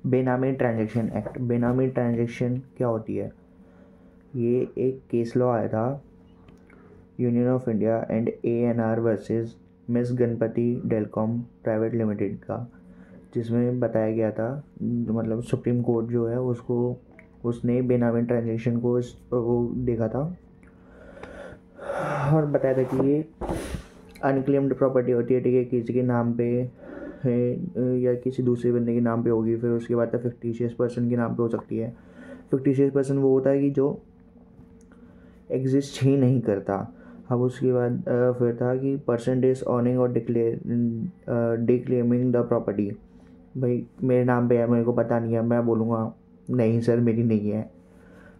बेनामी transaction act. बेनामी transaction क्या होती है? ये एक केस लॉ आया था, union of India and ANR versus miss Ganpati telecom private limited का, जिसमें बताया गया था, मतलब सुप्रीम कोर्ट जो है उसने बेनामी ट्रांजैक्शन को वो देखा था और बताया था कि ये अनक्लेम्ड प्रॉपर्टी होती है, ठीक है, किसी के नाम पे है या किसी दूसरे बंदे के नाम पे होगी। फिर उसके बाद फिक्टिशियस पर्सन के नाम पे हो सकती है। फिक्टिशियस पर्सन वो होता है कि जो एग्जिस्ट ही नहीं करता। अब उसके बाद फिर था कि पर्सन इज ऑनिंग और डिक्लेमिंग द प्रॉपर्टी। भाई मेरे नाम पे है, मेरे को पता नहीं है, मैं बोलूँगा नहीं सर मेरी नहीं है।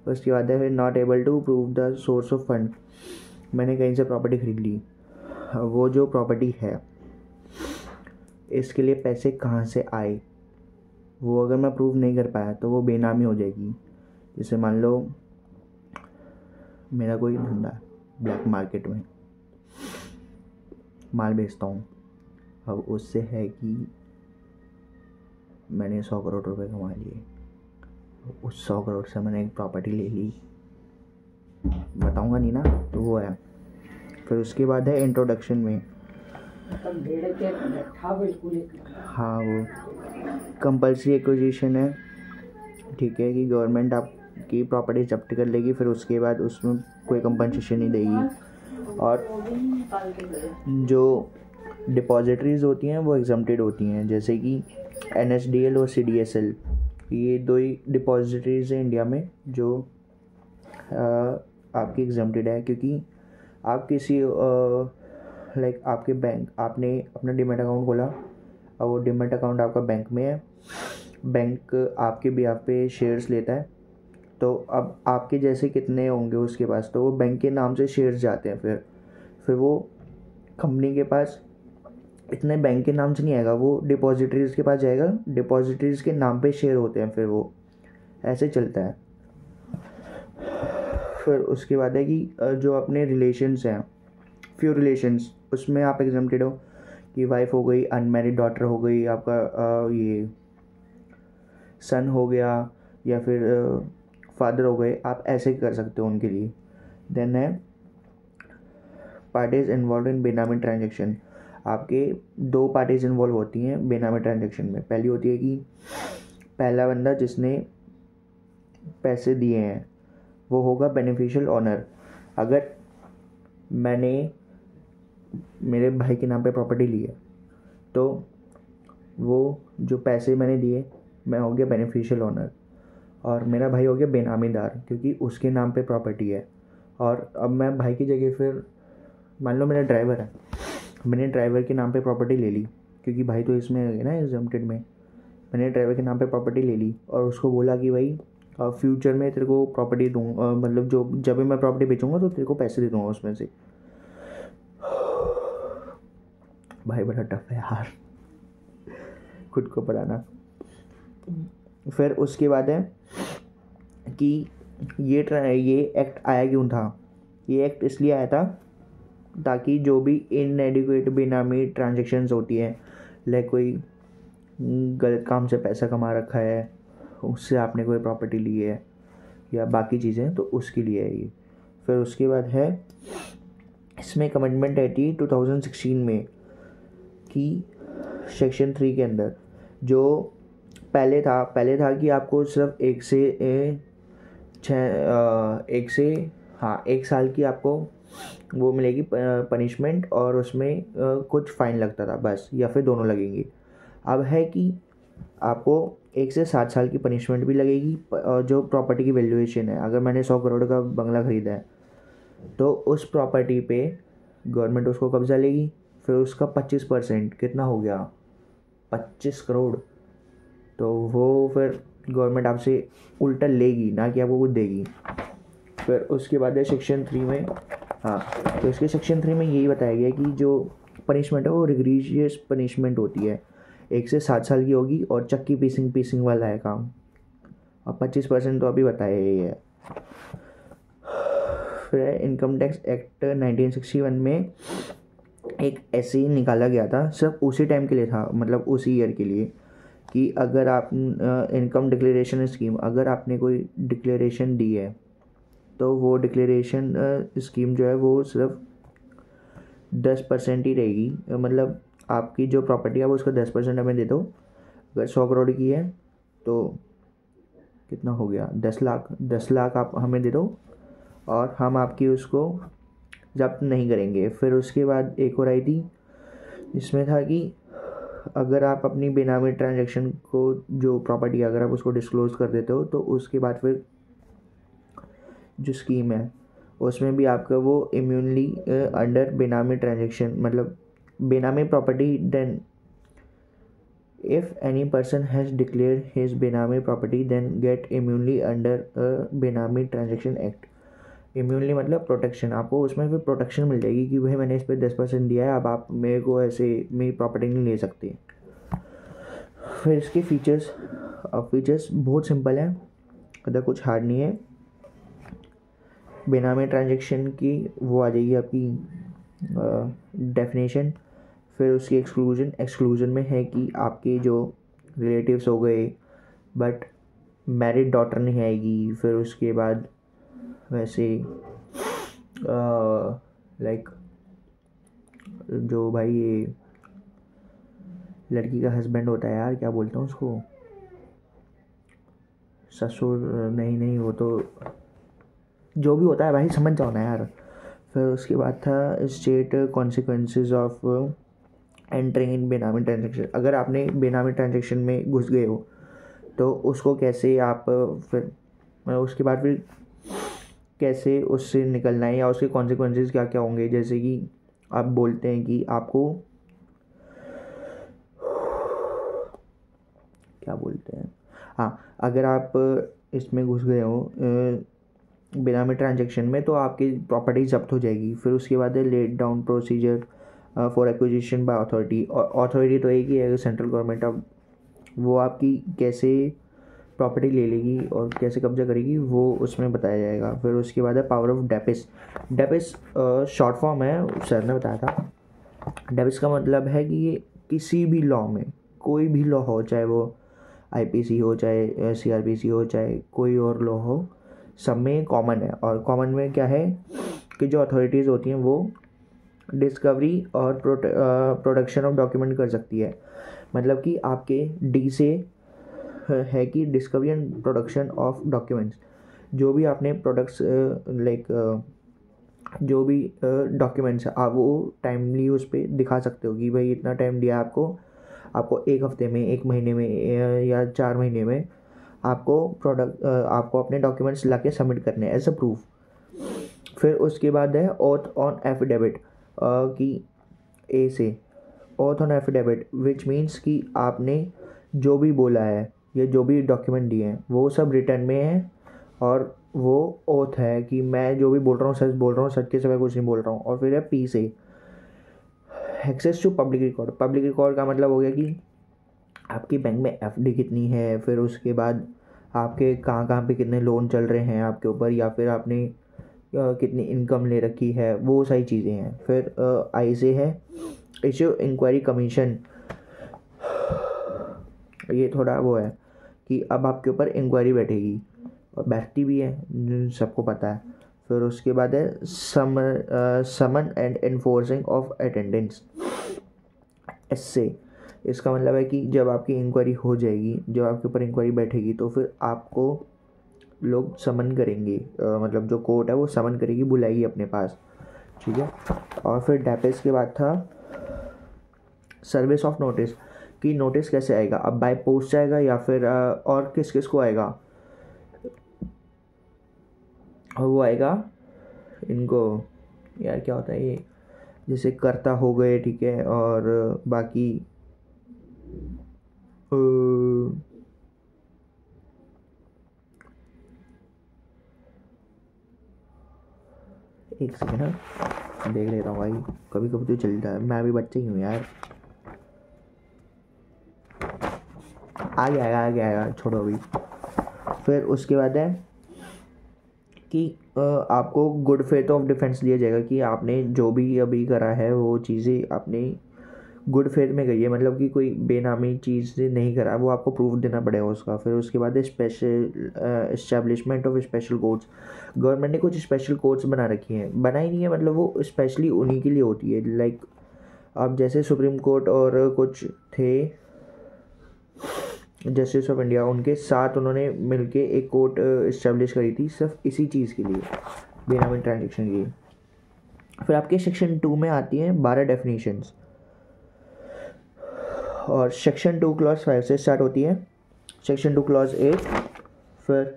उसके बाद है फिर not able to prove the source of fund. मैंने कहीं से प्रॉपर्टी खरीद ली, वो जो प्रॉपर्टी है इसके लिए पैसे कहाँ से आए, वो अगर मैं प्रूव नहीं कर पाया तो वो बेनामी हो जाएगी। जैसे मान लो मेरा कोई धंधा है, ब्लैक मार्केट में माल बेचता हूँ। अब उससे है कि मैंने 100 करोड़ रुपए कमा लिए, उस 100 करोड़ से मैंने एक प्रॉपर्टी ले ली, बताऊँगा नहीं ना, तो वो है। फिर उसके बाद है इंट्रोडक्शन में, हाँ वो कंपल्सरी एक्विजिशन है, ठीक है, कि गवर्नमेंट आपकी प्रॉपर्टी जब्त कर लेगी, फिर उसके बाद उसमें कोई कंपनसेशन नहीं देगी। और जो डिपॉजिटरीज होती हैं वो एग्जम्प्टेड होती हैं, जैसे कि NSDL और CDSL, ये दो ही डिपॉजिटरीज हैं इंडिया में जो आपकी एग्जम्प्टेड है। क्योंकि आप किसी लाइक आपके बैंक, आपने अपना डीमैट अकाउंट खोला और वो डीमैट अकाउंट आपका बैंक में है, बैंक आपके बिहाफ पे शेयर्स लेता है, तो अब आपके जैसे कितने होंगे उसके पास, तो वो बैंक के नाम से शेयर्स जाते हैं। फिर वो कंपनी के पास इतने बैंक के नाम से नहीं आएगा, वो डिपॉजिटरीज के पास जाएगा, डिपॉजिटरीज के नाम पे शेयर होते हैं, फिर वो ऐसे चलता है। फिर उसके बाद है कि जो अपने रिलेशंस हैं, फ्यू रिलेशंस, उसमें आप एग्जम्प्टेड हो कि वाइफ हो गई, अनमैरिड डॉटर हो गई, आपका ये सन हो गया, या फिर फादर हो गए, आप ऐसे कर सकते हो उनके लिए। देन है पार्टीज इन्वॉल्व इन बेनामी ट्रांजेक्शन। आपके दो पार्टीज इन्वॉल्व होती हैं बेनामी ट्रांजेक्शन में। पहली होती है कि पहला बंदा जिसने पैसे दिए हैं वो होगा बेनिफिशियल ओनर। अगर मैंने मेरे भाई के नाम पे प्रॉपर्टी ली है तो वो जो पैसे मैंने दिए, मैं हो गया बेनिफिशियल ओनर, और मेरा भाई हो गया बेनामीदार क्योंकि उसके नाम पे प्रॉपर्टी है। और अब मैं भाई की जगह फिर मान लो मेरा ड्राइवर है, मैंने ड्राइवर के नाम पे प्रॉपर्टी ले ली क्योंकि भाई तो इसमें है ना एग्जम्प्टेड में। मैंने ड्राइवर के नाम पे प्रॉपर्टी ले ली और उसको बोला कि भाई फ्यूचर में तेरे को प्रॉपर्टी दूँगा, मतलब जो जब भी मैं प्रॉपर्टी बेचूंगा तो तेरे को पैसे दे दूँगा उसमें से। भाई बड़ा टफ है यार खुद को पढ़ाना। फिर उसके बाद है कि ये एक्ट आया क्यों था? ये एक्ट इसलिए आया था ताकि जो भी इनएडिक्वेट बेनामी ट्रांजेक्शन्स होती है, लाइक कोई गलत काम से पैसा कमा रखा है, उससे आपने कोई प्रॉपर्टी ली है या बाकी चीज़ें, तो उसके लिए है ये। फिर उसके बाद है इसमें एक अमेंडमेंट आई थी 2016 में कि सेक्शन 3 के अंदर जो पहले था कि आपको सिर्फ एक साल की आपको वो मिलेगी पनिशमेंट, और उसमें कुछ फ़ाइन लगता था बस, या फिर दोनों लगेंगे। अब है कि आपको 1 से 7 साल की पनिशमेंट भी लगेगी। और जो प्रॉपर्टी की वैल्यूएशन है, अगर मैंने 100 करोड़ का बंगला ख़रीदा है तो उस प्रॉपर्टी पे गवर्नमेंट उसको कब्जा लेगी, फिर उसका 25% कितना हो गया, 25 करोड़, तो वो फिर गवर्नमेंट आपसे उल्टा लेगी, ना कि आपको कुछ देगी। फिर उसके बाद है सेक्शन 3 में, हाँ, तो इसके सेक्शन 3 में यही बताया गया कि जो पनिशमेंट है वो रिग्रीशियस पनिशमेंट होती है, 1 से 7 साल की होगी, और चक्की पीसिंग वाला है काम। और 25% तो अभी बताया ही है। फिर इनकम टैक्स एक्ट 1961 में एक ऐसे ही निकाला गया था, सिर्फ उसी टाइम के लिए था, मतलब उसी ईयर के लिए, कि अगर आप इनकम डिक्लेरेशन स्कीम, अगर आपने कोई डिक्लेरेशन दी है तो वो डिक्लेरेशन स्कीम जो है वो सिर्फ 10% ही रहेगी। मतलब आपकी जो प्रॉपर्टी है वो उसका 10% हमें दे दो। अगर 100 करोड़ की है तो कितना हो गया, 10 लाख, 10 लाख आप हमें दे दो और हम आपकी उसको जब्त नहीं करेंगे। फिर उसके बाद एक और आई थी, इसमें था कि अगर आप अपनी बेनामी ट्रांजैक्शन को, जो प्रॉपर्टी अगर आप उसको डिस्क्लोज़ कर देते हो तो उसके बाद फिर जो स्कीम है उसमें भी आपका वो इम्यूनली अंडर बेनामी ट्रांजैक्शन, मतलब benami property, then if any person has declare his benami property then get immunely under benami transaction act. Immunely मतलब प्रोटेक्शन, आपको उसमें फिर प्रोटेक्शन मिल जाएगी कि भाई मैंने इस पर 10% दिया है, अब आप मेरे को ऐसे मेरी प्रॉपर्टी नहीं ले सकते। फिर इसके फीचर्स बहुत सिंपल है, अगर कुछ हार्ड नहीं है। बेनामी ट्रांजैक्शन की वो आ जाएगी आपकी डेफिनेशन। फिर उसकी एक्सक्लूजन में है कि आपके जो रिलेटिव्स हो गए बट मैरिड डॉटर नहीं आएगी। फिर उसके बाद वैसे लाइक जो भाई ये लड़की का हस्बैंड होता है यार, क्या बोलते हैं उसको, ससुर नहीं, वो तो जो भी होता है भाई, समझ जाओ ना यार। फिर उसके बाद था state consequences of entering in बेनामी ट्रांजेक्शन। अगर आपने बेनामी ट्रांजेक्शन में घुस गए हो तो उसको कैसे आप फिर उसके बाद फिर कैसे उससे निकलना है या उसके कॉन्सिक्वेंसेस क्या क्या होंगे। जैसे कि आप बोलते हैं कि आपको क्या बोलते हैं, हाँ, अगर आप इसमें घुस गए हो बेनामी ट्रांजैक्शन में तो आपकी प्रॉपर्टी जब्त हो जाएगी। फिर उसके बाद है laid down procedure for acquisition by authority. Authority तो एक ही है, सेंट्रल गवर्नमेंट। अब वो आपकी कैसे प्रॉपर्टी ले लेगी और कैसे कब्जा करेगी वो उसमें बताया जाएगा। फिर उसके बाद है पावर ऑफ डेपिस। डेपिस शॉर्ट फॉर्म है, सर ने बताया था। डेपिस का मतलब है कि ये किसी भी लॉ में, कोई भी लॉ हो, चाहे वो आईपीसी हो, चाहे सीआरपीसी हो, चाहे कोई और लॉ हो, सब में कॉमन है। और कॉमन में क्या है कि जो अथॉरिटीज़ होती हैं वो डिस्कवरी और प्रोडक्शन ऑफ डॉक्यूमेंट कर सकती है। मतलब कि आपके डी से है कि discovery and production of documents, जो भी आपने प्रोडक्ट्स लाइक जो भी डॉक्यूमेंट्स है आप वो टाइमली उस पर दिखा सकते हो कि भाई इतना टाइम दिया आपको 1 हफ्ते में, 1 महीने में या 4 महीने में आपको अपने डॉक्यूमेंट्स ला के सबमिट करने एज अ प्रूफ। फिर उसके बाद है ओथ ऑन एफिडेविट कि ए से oath on affidavit which means कि आपने जो भी बोला है या जो भी डॉक्यूमेंट दिए हैं वो सब रिटर्न में है और वो ओथ है कि मैं जो भी बोल रहा हूँ सच बोल रहा हूँ, सच के सिवा कुछ नहीं बोल रहा हूँ। और फिर है पी से access to public record. Public record का मतलब हो गया कि आपकी बैंक में एफडी कितनी है, फिर उसके बाद आपके कहाँ कहाँ पे कितने लोन चल रहे हैं आपके ऊपर, या फिर आपने कितनी इनकम ले रखी है, वो सारी चीज़ें हैं। फिर आई से है इश्यू इंक्वायरी कमीशन। ये थोड़ा वो है कि अब आपके ऊपर इंक्वायरी बैठेगी और बैठती भी है, सबको पता है। फिर उसके बाद है someone and enforcing of attendance. इससे इसका मतलब है कि जब आपकी इंक्वायरी हो जाएगी, जब आपके ऊपर इंक्वायरी बैठेगी तो फिर आपको लोग समन करेंगे, मतलब जो कोर्ट है वो समन करेगी, बुलाएगी अपने पास, ठीक है। और फिर डेपिस के बाद था सर्विस ऑफ नोटिस कि नोटिस कैसे आएगा, अब बाय पोस्ट आएगा या फिर और किस किस को आएगा। और वो आएगा इनको, यार क्या होता है ये, जैसे कर्ता हो गए, ठीक है, और बाकी एक सेकेंड देख लेता हूँ भाई, कभी कभी तो चलता है, मैं भी बच्चे ही हूँ यार। आ गया छोड़ो अभी। फिर उसके बाद है कि आपको गुड फेथ ऑफ डिफेंस दिया जाएगा कि आपने जो भी अभी करा है वो चीज़ें आपने गुड फेथ में गई है, मतलब कि कोई बेनामी चीज़ नहीं करा, वो आपको प्रूफ देना पड़ेगा उसका। फिर उसके बाद है special establishment of special courts. Government ने कुछ स्पेशल कोर्ट्स बना रखी हैं, बनाई नहीं है मतलब वो स्पेशली उन्हीं के लिए होती है। लाइक अब जैसे सुप्रीम कोर्ट और कुछ थे जस्टिस ऑफ इंडिया, उनके साथ उन्होंने मिलके एक कोर्ट इस्टेब्लिश करी थी सिर्फ इसी चीज़ के लिए, बेनामी ट्रांजेक्शन की। फिर आपके सेक्शन 2 में आती हैं 12 डेफिनेशंस, और सेक्शन 2 क्लॉज 5 से स्टार्ट होती है, सेक्शन 2 क्लॉज 8, फिर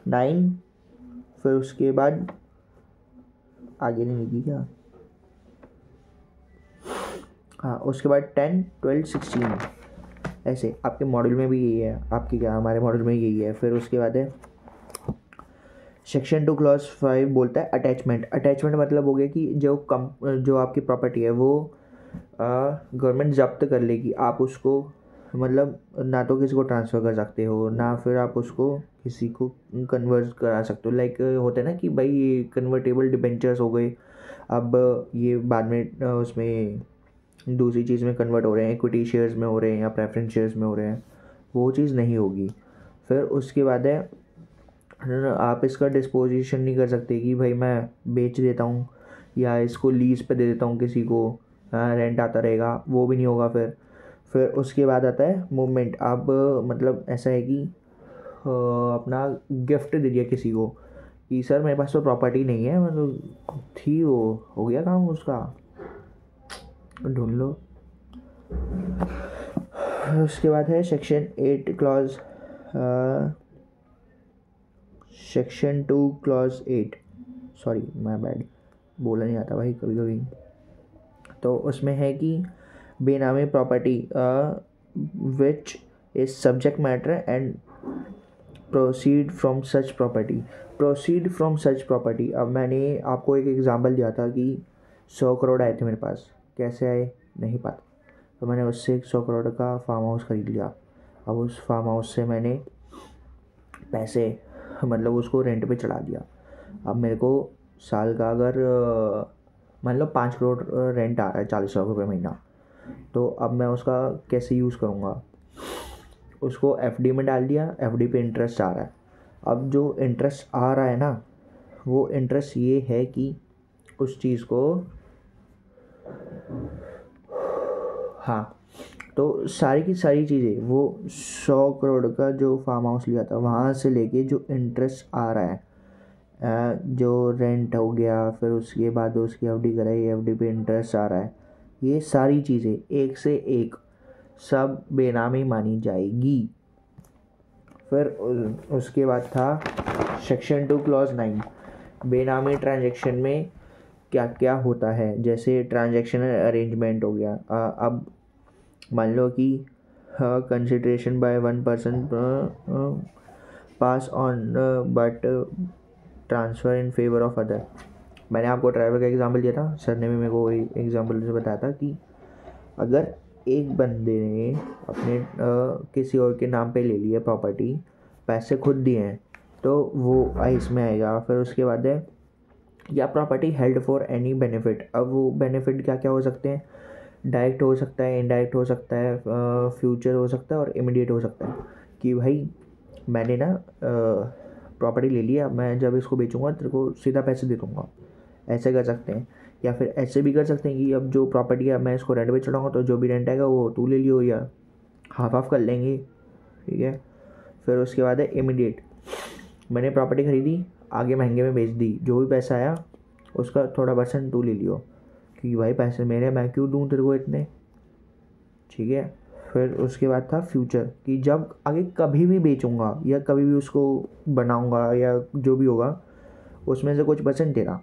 9, फिर उसके बाद आगे नहीं लिखी क्या, हाँ उसके बाद 10, 12, 16, ऐसे आपके मॉडल में भी यही है, आपकी क्या हमारे मॉडल में यही है। फिर उसके बाद है सेक्शन 2 क्लॉज 5 बोलता है अटैचमेंट। अटैचमेंट मतलब हो गया कि जो आपकी प्रॉपर्टी है वो गवर्नमेंट जब्त कर लेगी, आप उसको मतलब ना तो किसी को ट्रांसफ़र कर सकते हो, ना फिर आप उसको किसी को कन्वर्ट करा सकते हो। लाइक होता है ना कि भाई ये कन्वर्टेबल डिबेंचर्स हो गए, अब ये बाद में उसमें दूसरी चीज़ में कन्वर्ट हो रहे हैं, इक्विटी शेयर्स में हो रहे हैं या प्रेफरेंस शेयर्स में हो रहे हैं, वो चीज़ नहीं होगी। फिर उसके बाद है आप इसका डिस्पोजिशन नहीं कर सकते कि भाई मैं बेच देता हूँ या इसको लीज़ पे दे देता हूँ किसी को, रेंट आता रहेगा, वो भी नहीं होगा। फिर उसके बाद आता है मूवमेंट। आप मतलब ऐसा है कि अपना गिफ्ट दे दिया किसी को कि सर मेरे पास तो प्रॉपर्टी नहीं है, मतलब थी वो हो गया काम उसका, ढूंढ लो। उसके बाद है section 8 clause section 2 clause 8, sorry my bad, बोला नहीं आता भाई कभी कभी। तो उसमें है कि बेनामी property which is subject matter and proceed from such property. Proceed from such property, अब मैंने आपको एक एग्जांपल दिया था कि 100 करोड़ आए थे मेरे पास, कैसे आए नहीं पता, तो मैंने उससे 100 करोड़ का फार्म हाउस ख़रीद लिया। अब उस फार्म हाउस से मैंने पैसे मतलब उसको रेंट पे चढ़ा दिया। अब मेरे को साल का अगर मान लो 5 करोड़ रेंट आ रहा है, 40 लाख रुपये महीना, तो अब मैं उसका कैसे यूज़ करूँगा, उसको एफडी में डाल दिया, एफडी पे इंटरेस्ट आ रहा है। अब जो इंटरेस्ट आ रहा है ना, वो इंटरेस्ट ये है कि उस चीज़ को, हाँ तो सारी की सारी चीज़ें, वो 100 करोड़ का जो फार्म हाउस लिया था वहाँ से लेके जो इंटरेस्ट आ रहा है, जो रेंट हो गया, फिर उसके बाद उसकी एफडी कराई, एफडी पे इंटरेस्ट आ रहा है, ये सारी चीज़ें एक से एक सब बेनामी मानी जाएगी। फिर उसके बाद था सेक्शन 2 क्लॉज 9, बेनामी ट्रांजैक्शन में क्या क्या होता है। जैसे ट्रांजैक्शनल अरेंजमेंट हो गया, अब मान लो कि consideration by 1 person pass on but transfer in favour of other. मैंने आपको ड्राइवर का एग्जांपल दिया था, सर ने भी मेरे को एग्जांपल से बताया था कि अगर एक बंदे ने अपने किसी और के नाम पे ले लिया प्रॉपर्टी, पैसे खुद दिए हैं, तो वो इसमें आएगा। फिर उसके बाद है या property held for any benefit. अब वो बेनिफिट क्या क्या हो सकते हैं, डायरेक्ट हो सकता है, इनडायरेक्ट हो सकता है, फ्यूचर हो सकता है और इमीडिएट हो सकता है। कि भाई मैंने ना प्रॉपर्टी ले लिया, मैं जब इसको बेचूंगा तेरे को सीधा पैसे दे दूँगा, ऐसे कर सकते हैं। या फिर ऐसे भी कर सकते हैं कि अब जो प्रॉपर्टी है मैं इसको रेंट पे चढ़ाऊँगा, तो जो भी रेंट आएगा वो तू ले लियो या हाफ हाफ कर लेंगे, ठीक है। फिर उसके बाद है इमीडिएट, मैंने प्रॉपर्टी ख़रीदी, आगे महंगे में बेच दी, जो भी पैसा आया उसका थोड़ा % तू ले लियो, कि भाई पैसे मेरे, मैं क्यों दूँ तेरे को इतने, ठीक है। फिर उसके बाद था फ्यूचर, कि जब आगे कभी भी बेचूंगा या कभी भी उसको बनाऊंगा या जो भी होगा उसमें से कुछ % तेरा।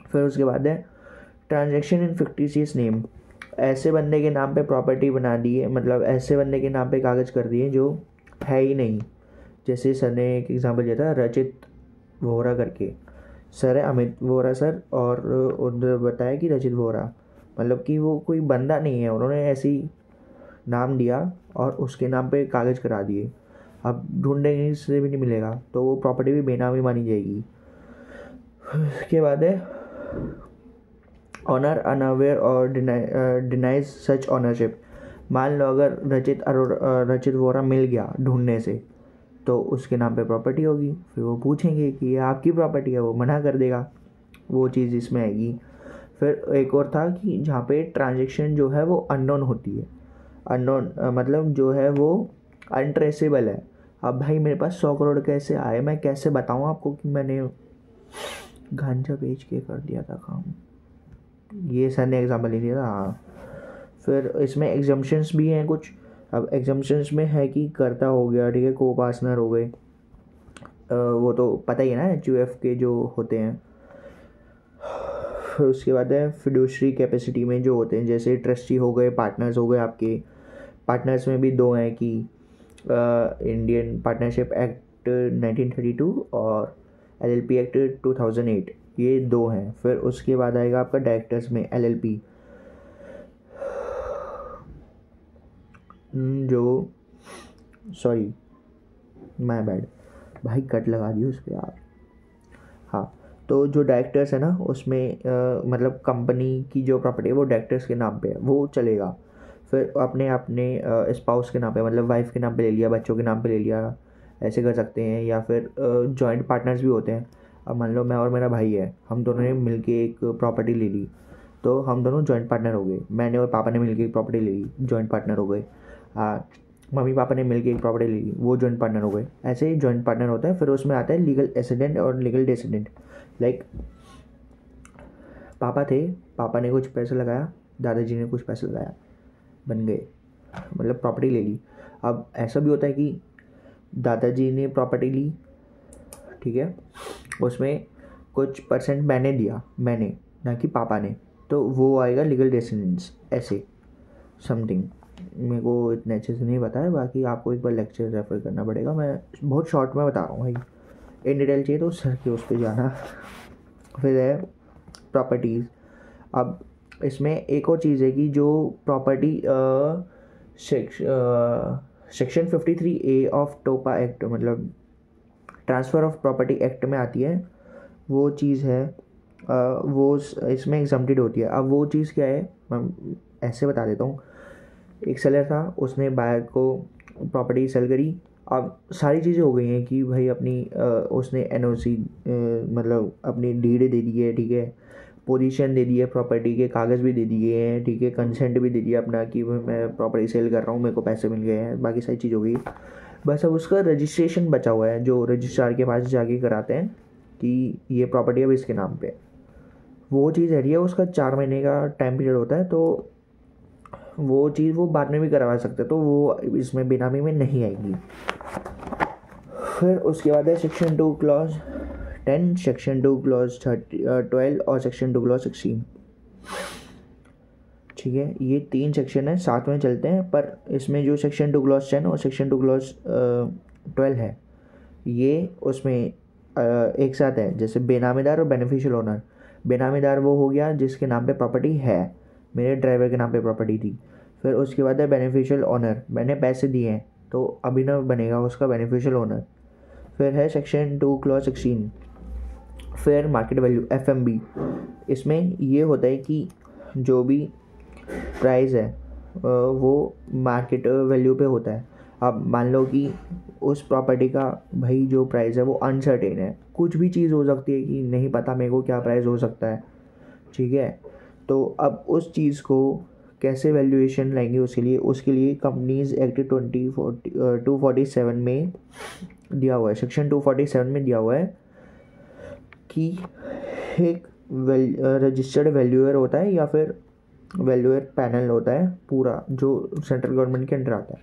फिर उसके बाद है ट्रांजैक्शन इन फिक्टिशियस नेम, ऐसे बंदे के नाम पे प्रॉपर्टी बना दी है, मतलब ऐसे बंदे के नाम पे कागज़ कर दिए जो है ही नहीं। जैसे सर ने एक एग्जांपल दिया था रचित वोहरा करके, सर है अमित वोहरा सर, और उन्होंने बताया कि रचित वोहरा, मतलब कि वो कोई बंदा नहीं है, उन्होंने ऐसी नाम दिया और उसके नाम पे कागज़ करा दिए। अब ढूंढने से भी नहीं मिलेगा, तो वो प्रॉपर्टी भी बेनामी मानी जाएगी। उसके बाद है ऑनर अनअवेयर और डिनाइज सच ऑनरशिप। मान लो अगर रचित वोरा मिल गया ढूंढने से, तो उसके नाम पे प्रॉपर्टी होगी, फिर वो पूछेंगे कि ये आपकी प्रॉपर्टी है, वो मना कर देगा, वो चीज़ इसमें आएगी। फिर एक और था कि जहाँ पे ट्रांजेक्शन जो है वो अननोन होती है। अननोन मतलब जो है वो अनट्रेसेबल है। अब भाई मेरे पास 100 करोड़ कैसे आए, मैं कैसे बताऊँ आपको कि मैंने गांजा बेच के कर दिया था काम। ये सर ने एग्जाम्पल ही दिया था। हाँ, फिर इसमें एग्जम्पशंस भी हैं कुछ। अब एग्जम्पशंस में है कि कर्ता हो गया, ठीक है, को पार्टनर हो गए, वो तो पता ही है ना, HUF के जो होते हैं। फिर उसके बाद है फिड्यूशरी कैपेसिटी में जो होते हैं, जैसे ट्रस्टी हो गए, पार्टनर्स हो गए आपके। पार्टनर्स में भी दो हैं कि इंडियन पार्टनरशिप एक्ट 1932 और LLP एक्ट 2008, ये दो हैं। फिर उसके बाद आएगा आपका डायरेक्टर्स में LLP, जो सॉरी माय बैड भाई, कट लगा दी उस पर यार। हाँ, तो जो डायरेक्टर्स है ना उसमें मतलब कंपनी की जो प्रॉपर्टी है वो डायरेक्टर्स के नाम पे है, वो चलेगा। फिर अपने अपने स्पाउस के नाम पे, मतलब वाइफ के नाम पे ले लिया, बच्चों के नाम पे ले लिया, ऐसे कर सकते हैं। या फिर जॉइंट पार्टनर्स भी होते हैं। अब मान लो मैं और मेरा भाई है, हम दोनों ने मिलके एक प्रॉपर्टी ले ली, तो हम दोनों जॉइंट पार्टनर हो गए। मैंने और पापा ने मिलके एक प्रॉपर्टी ले ली, जॉइंट पार्टनर हो गए। मम्मी पापा ने मिलके एक प्रॉपर्टी ले ली, वो जॉइंट पार्टनर हो गए। ऐसे ही जॉइंट पार्टनर होता है। फिर उसमें आता है लीगल एसेडेंट और लीगल डिसेडेंट। लाइक पापा थे, पापा ने कुछ पैसे लगाया, दादाजी ने कुछ पैसे लगाया, बन गए, मतलब प्रॉपर्टी ले ली। अब ऐसा भी होता है कि दादाजी ने प्रॉपर्टी ली, ठीक है, उसमें कुछ परसेंट मैंने दिया, मैंने, ना कि पापा ने, तो वो आएगा लीगल डिसेंडेंट्स, ऐसे समथिंग। मेरे को इतने अच्छे से नहीं पता है, बाकी आपको एक बार लेक्चर रेफर करना पड़ेगा, मैं बहुत शॉर्ट में बता रहा हूँ भाई। इन डिटेल चाहिए तो सर के उस पर जाना। फिर है प्रॉपर्टीज़। अब इसमें एक और चीज़ है कि जो प्रॉपर्टी सेक्शन 53A ऑफ टोपा एक्ट, मतलब ट्रांसफ़र ऑफ प्रॉपर्टी एक्ट में आती है, वो चीज़ है वो इसमें एग्जम्प्टेड होती है। अब वो चीज़ क्या है, मैं ऐसे बता देता हूँ। एक सेलर था, उसने बायर को प्रॉपर्टी सेल करी। अब सारी चीज़ें हो गई हैं कि भाई अपनी उसने NOC मतलब अपनी डीड दे दी है, ठीक है, पोजीशन दे दी है, प्रॉपर्टी के कागज़ भी दे दिए हैं, ठीक है, कंसेंट भी दे दिया अपना कि भाई मैं प्रॉपर्टी सेल कर रहा हूँ, मेरे को पैसे मिल गए हैं, बाकी सारी चीज़ हो गई। बस अब उसका रजिस्ट्रेशन बचा हुआ है, जो रजिस्ट्रार के पास जाके कराते हैं कि ये प्रॉपर्टी अब इसके नाम पे। वो चीज़ है, उसका 4 महीने का टाइम पीरियड होता है, तो वो चीज़ वो बाद में भी करवा सकते, तो वो इसमें बेनामी में नहीं आएगी। फिर उसके बाद है सेक्शन 2 क्लॉज 10, सेक्शन 2 क्लॉज 12 और सेक्शन 2 क्लॉज 16, ठीक है। ये 3 सेक्शन है, साथ में चलते हैं, पर इसमें जो सेक्शन 2 क्लॉज 10 और सेक्शन 2 क्लॉज 12 है, ये उसमें एक साथ है। जैसे बेनामीदार और बेनिफिशियल ओनर। बेनामीदार वो हो गया जिसके नाम पे प्रॉपर्टी है, मेरे ड्राइवर के नाम पे प्रॉपर्टी थी। फिर उसके बाद है बेनिफिशियल ओनर, मैंने पैसे दिए हैं तो अभिनव बनेगा उसका बेनिफिशियल ओनर। फिर है section 2 clause 16 fair market value FMV। इसमें ये होता है कि जो भी प्राइस है वो मार्केट वैल्यू पे होता है। अब मान लो कि उस प्रॉपर्टी का भाई जो प्राइस है वो अनसर्टेन है, कुछ भी चीज़ हो सकती है कि नहीं पता मेरे को क्या प्राइस हो सकता है, ठीक है। तो अब उस चीज़ को कैसे वैल्यूएशन लाएंगे, उसके लिए कंपनीज एक्ट 247 में दिया हुआ है, सेक्शन 247 में दिया हुआ है कि एक रजिस्टर्ड वैल्यूअर होता है या फिर वैल्यूअर पैनल होता है पूरा, जो सेंट्रल गवर्नमेंट के अंडर आता है,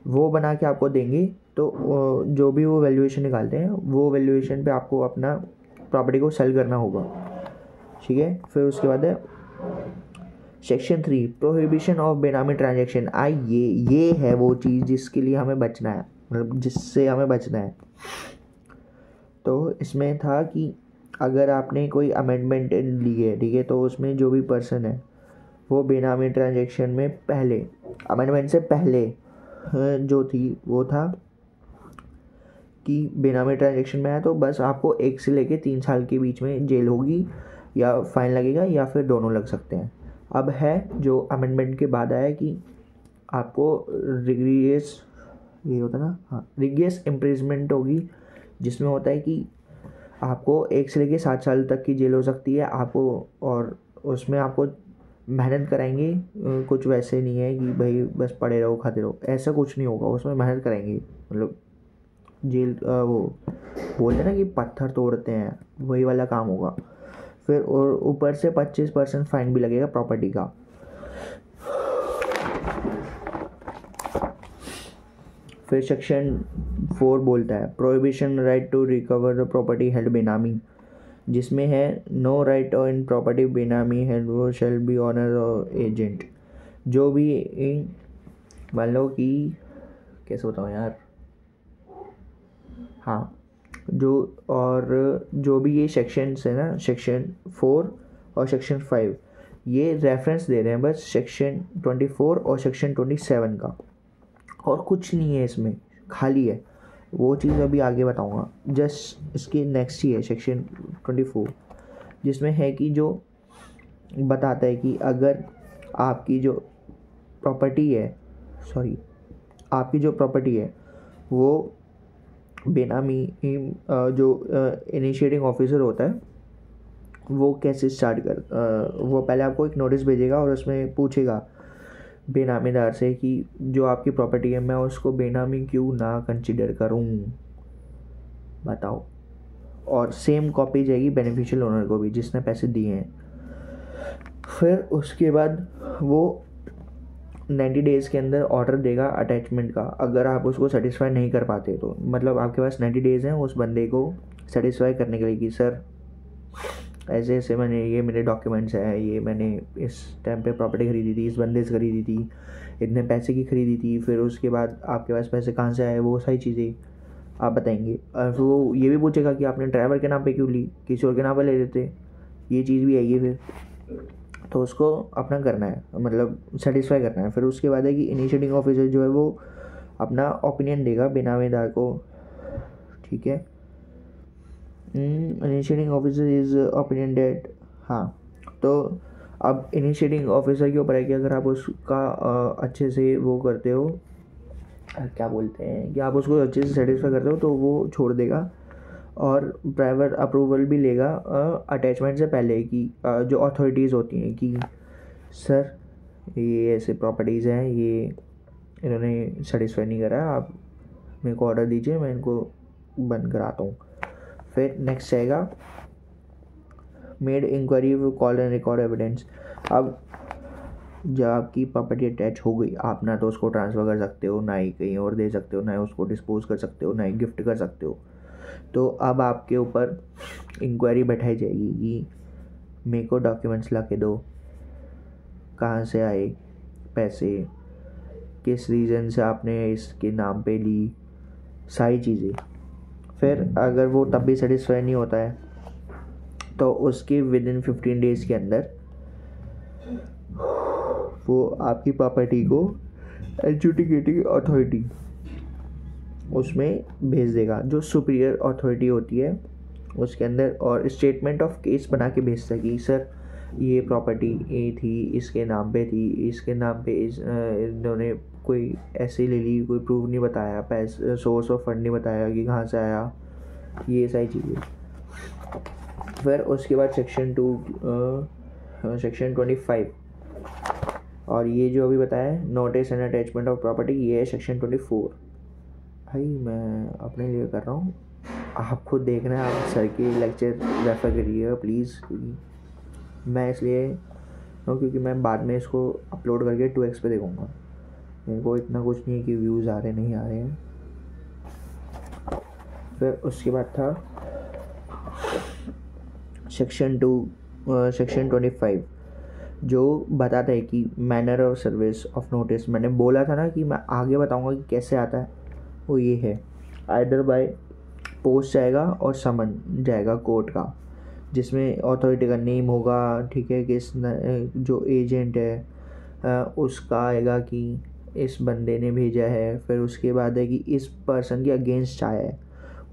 वो बना के आपको देंगे। तो जो भी वो वैल्यूएशन निकालते हैं, वो वैल्यूएशन पे आपको अपना प्रॉपर्टी को सेल करना होगा, ठीक है। फिर उसके बाद है सेक्शन 3 प्रोहिबिशन ऑफ बेनामी ट्रांजेक्शन। ये है वो चीज़ जिसके लिए हमें बचना है, मतलब जिससे हमें बचना है। तो इसमें था कि अगर आपने कोई अमेंडमेंट ली है, ठीक है, तो उसमें जो भी पर्सन है वो बेनामी ट्रांजेक्शन में पहले, अमेंडमेंट से पहले जो थी वो था कि बेनामी ट्रांजेक्शन में आया तो बस आपको 1 से लेके 3 साल के बीच में जेल होगी, या फ़ाइन लगेगा या फिर दोनों लग सकते हैं। अब है जो अमेंडमेंट के बाद आया कि आपको रिग्रेस, ये होता है ना, हाँ, रिग्रेस इम्प्रिजमेंट होगी, जिसमें होता है कि आपको 1 से लेकर 7 साल तक की जेल हो सकती है आपको, और उसमें आपको मेहनत कराएंगे। कुछ वैसे नहीं है कि भाई बस पड़े रहो खाते रहो, ऐसा कुछ नहीं होगा, उसमें मेहनत कराएंगे। मतलब जेल वो बोलते हैं ना कि पत्थर तोड़ते हैं, वही वाला काम होगा। फिर और ऊपर से 25% फाइन भी लगेगा प्रॉपर्टी का। फिर सेक्शन 4 बोलता है prohibition right to recover the property held benami, जिसमें है no right in property benami held वो शेल बी ऑनर और एजेंट। जो भी मान लो कि कैसे बताऊँ यार, हाँ, जो भी ये सेक्शंस है ना, सेक्शन 4 और सेक्शन 5, ये रेफरेंस दे रहे हैं बस सेक्शन 24 और सेक्शन 27 का, और कुछ नहीं है इसमें, खाली है। वो चीज़ अभी आगे बताऊंगा। जस्ट इसके नेक्स्ट ही है सेक्शन 24, जिसमें है कि जो बताता है कि अगर आपकी जो प्रॉपर्टी है वो बेनामी, जो इनिशिएटिंग ऑफिसर होता है वो कैसे वो पहले आपको एक नोटिस भेजेगा और उसमें पूछेगा बेनामीदार से कि जो आपकी प्रॉपर्टी है मैं उसको बेनामी क्यों ना कंसिडर करूं, बताओ। और सेम कॉपी जाएगी बेनिफिशियल ओनर को भी जिसने पैसे दिए हैं। फिर उसके बाद वो 90 डेज़ के अंदर ऑर्डर देगा अटैचमेंट का। अगर आप उसको सेटिस्फाई नहीं कर पाते तो मतलब आपके पास 90 डेज़ हैं उस बंदे को सेटिस्फाई करने के लिए कि सर ऐसे ऐसे ये मेरे डॉक्यूमेंट्स हैं, ये मैंने इस टाइम पे प्रॉपर्टी खरीदी थी, इस बंदे से खरीदी थी, इतने पैसे की खरीदी थी, फिर उसके बाद आपके पास पैसे कहाँ से आए, वो सारी चीज़ें आप बताएंगे। और फिर वो ये भी पूछेगा कि आपने ड्राइवर के नाम पे क्यों ली, किसी और के नाम पे ले लेते, ये चीज़ भी आएगी। फिर तो उसको अपना करना है, मतलब सेटिस्फाई करना है। फिर उसके बाद है कि इनिशिएटिंग ऑफिसर जो है वो अपना ओपिनियन देगा बेनामेदार को, ठीक है। Initiating officer is opinion date, हाँ। तो अब इनिशिएटिंग ऑफिसर के ऊपर है कि अगर आप उसका अच्छे से वो करते हो, क्या बोलते हैं, कि आप उसको अच्छे से सेटिस्फाई करते हो तो वो छोड़ देगा, और प्राइवेट अप्रूवल भी लेगा अटैचमेंट से पहले की जो अथॉरिटीज़ होती हैं कि सर ये ऐसे प्रॉपर्टीज़ हैं, ये इन्होंने सेटिस्फाई नहीं करा, आप मेरे को ऑर्डर दीजिए, मैं इनको बंद कराता हूँ। फिर नेक्स्ट आएगा made inquiry call and record evidence. अब जब आपकी प्रॉपर्टी अटैच हो गई, आप ना तो उसको ट्रांसफ़र कर सकते हो, ना ही कहीं और दे सकते हो, ना ही उसको डिस्पोज कर सकते हो, ना ही गिफ्ट कर सकते हो। तो अब आपके ऊपर इंक्वायरी बैठाई जाएगी कि मेरे को डॉक्यूमेंट्स ला के दो, कहाँ से आए पैसे, किस रीज़न से आपने इसके नाम पे ली, सारी चीज़ें। फिर अगर वो तब भी सेटिस्फाई नहीं होता है तो उसके विद इन 15 डेज़ के अंदर वो आपकी प्रॉपर्टी को एडजुडिकेटिंग अथॉरिटी उसमें भेज देगा, जो सुपीरियर अथॉरिटी होती है उसके अंदर, और स्टेटमेंट ऑफ केस बना के भेजता है कि सर ये प्रॉपर्टी ये थी, इसके नाम पे थी, इसके नाम पे इन्होंने कोई ऐसे ले ली, कोई प्रूफ नहीं बताया, पैसे सोर्स ऑफ फंड नहीं बताया कि कहाँ से आया, ये सारी चीज़ें। फिर उसके बाद सेक्शन 25, और ये जो अभी बताया notice and attachment of property, ये है सेक्शन 24। भाई मैं अपने लिए कर रहा हूँ, आप खुद देखना है, आप सर के लेक्चर रेफ़र करिएगा प्लीज़, मैं इसलिए क्योंकि मैं बाद में इसको अपलोड करके 2x पे देखूँगा, मेरे को इतना कुछ नहीं है कि व्यूज़ आ रहे नहीं आ रहे हैं। फिर उसके बाद था सेक्शन 25, जो बताता है कि manner of service of notice. मैंने बोला था ना कि मैं आगे बताऊंगा कि कैसे आता है, वो ये है आइदर बाय पोस्ट जाएगा और समन जाएगा कोर्ट का, जिसमें अथॉरिटी का नेम होगा, ठीक है, कि जो एजेंट है उसका आएगा कि इस बंदे ने भेजा है। फिर उसके बाद है कि इस पर्सन के अगेंस्ट आया है,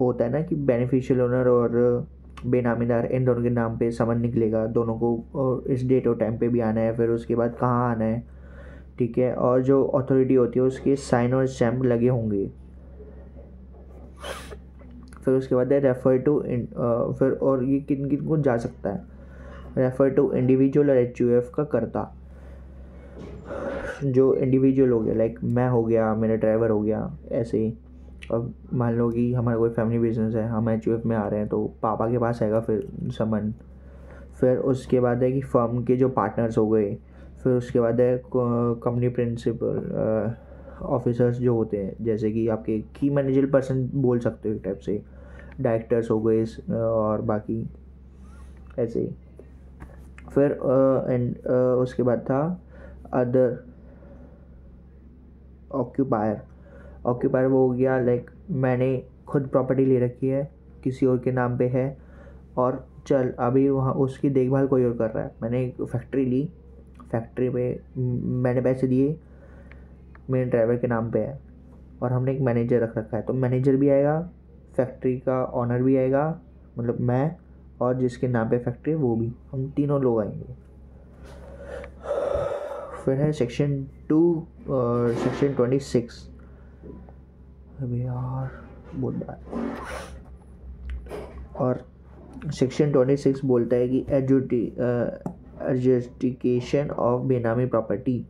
होता है ना कि बेनिफिशियल ओनर और बेनामीदार, इन दोनों के नाम पे समन निकलेगा, दोनों को इस डेट और टाइम पे भी आना है, फिर उसके बाद कहाँ आना है, ठीक है। और जो अथॉरिटी होती है उसके साइन और स्टैम्प लगे होंगे। फिर उसके बाद है रेफ़र टू, फिर और ये किन किन को जा सकता है, रेफ़र टू इंडिविजुअल और HUF का करता। जो इंडिविजुअल हो गया, लाइक मैं हो गया, मेरा ड्राइवर हो गया, ऐसे ही। अब मान लो कि हमारा कोई फैमिली बिजनेस है, हम HUF में आ रहे हैं तो पापा के पास आएगा फिर समन। फिर उसके बाद है कि फर्म के जो पार्टनर्स हो गए। फिर उसके बाद है कंपनी प्रिंसिपल ऑफिसर्स जो होते हैं, जैसे कि आपके की मैनेजर पर्सन बोल सकते हो एक टाइप से, डायरेक्टर्स हो गए और बाकी ऐसे ही। फिर उसके बाद था अदर ऑक्यूपायर वो हो गया, लाइक मैंने खुद प्रॉपर्टी ले रखी है, किसी और के नाम पे है, और चल अभी वहाँ उसकी देखभाल कोई और कर रहा है। मैंने एक फैक्ट्री ली, फैक्ट्री पे मैंने पैसे दिए, मेरे ड्राइवर के नाम पे है, और हमने एक मैनेजर रख रखा है, तो मैनेजर भी आएगा, फैक्ट्री का ऑनर भी आएगा, मतलब मैं, और जिसके नाम पे फैक्ट्री है वो भी, हम तीनों लोग आएंगे। फिर है सेक्शन 2 और सेक्शन 26। अभी यार बहुत बात। और सेक्शन 26 बोलता है कि एडजुडिकेशन ऑफ बेनामी प्रॉपर्टी।